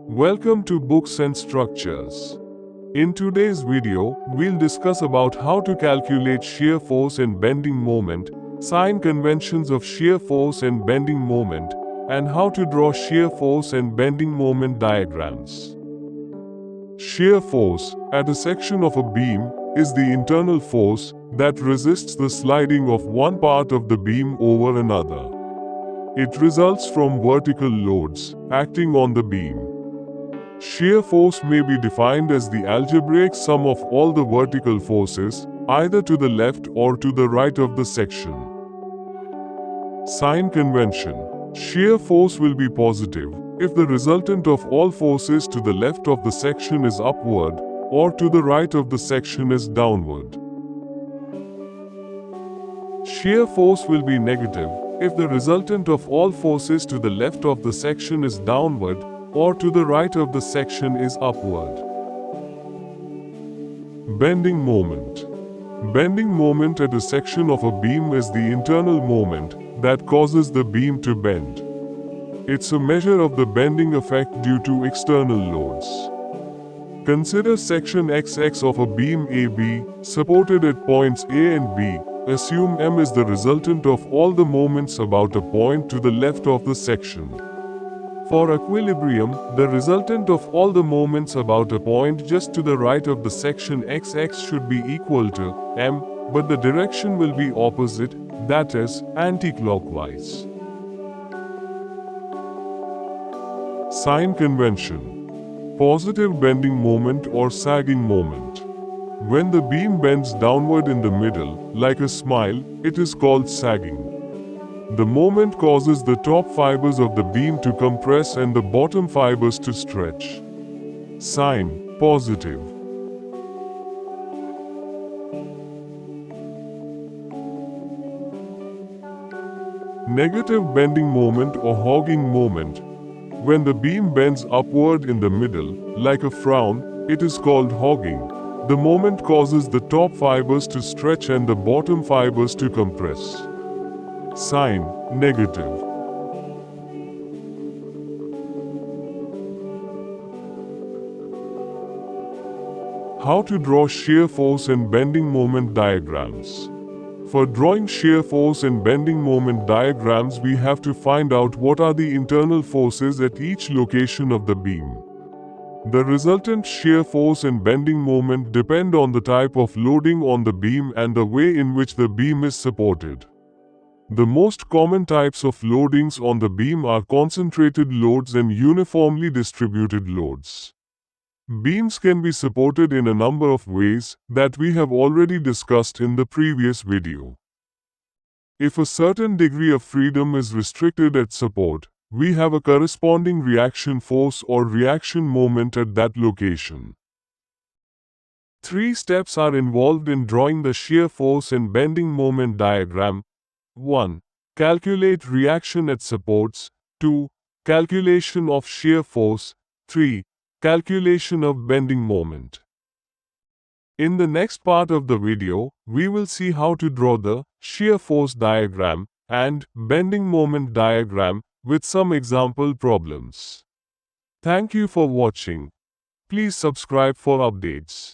Welcome to Books and Structures. In today's video, we'll discuss about how to calculate shear force and bending moment, sign conventions of shear force and bending moment, and how to draw shear force and bending moment diagrams. Shear force, at a section of a beam, is the internal force that resists the sliding of one part of the beam over another. It results from vertical loads acting on the beam. Shear force may be defined as the algebraic sum of all the vertical forces, either to the left or to the right of the section. Sign convention. Shear force will be positive if the resultant of all forces to the left of the section is upward or to the right of the section is downward. Shear force will be negative if the resultant of all forces to the left of the section is downward or to the right of the section is upward. Bending moment. Bending moment at a section of a beam is the internal moment that causes the beam to bend. It's a measure of the bending effect due to external loads. Consider section XX of a beam AB, supported at points A and B. Assume M is the resultant of all the moments about a point to the left of the section. For equilibrium, the resultant of all the moments about a point just to the right of the section XX should be equal to M, but the direction will be opposite, that is, anti-clockwise. Sign convention. Positive bending moment or sagging moment. When the beam bends downward in the middle, like a smile, it is called sagging. The moment causes the top fibers of the beam to compress and the bottom fibers to stretch. Sign, positive. Negative bending moment or hogging moment. When the beam bends upward in the middle, like a frown, it is called hogging. The moment causes the top fibers to stretch and the bottom fibers to compress. Sign, negative. How to draw shear force and bending moment diagrams. For drawing shear force and bending moment diagrams, we have to find out what are the internal forces at each location of the beam. The resultant shear force and bending moment depend on the type of loading on the beam and the way in which the beam is supported. The most common types of loadings on the beam are concentrated loads and uniformly distributed loads. Beams can be supported in a number of ways that we have already discussed in the previous video. If a certain degree of freedom is restricted at support, we have a corresponding reaction force or reaction moment at that location. 3 steps are involved in drawing the shear force and bending moment diagram. 1. Calculate reaction at supports. 2. Calculation of shear force. 3. Calculation of bending moment. In the next part of the video, we will see how to draw the shear force diagram and bending moment diagram with some example problems. Thank you for watching. Please subscribe for updates.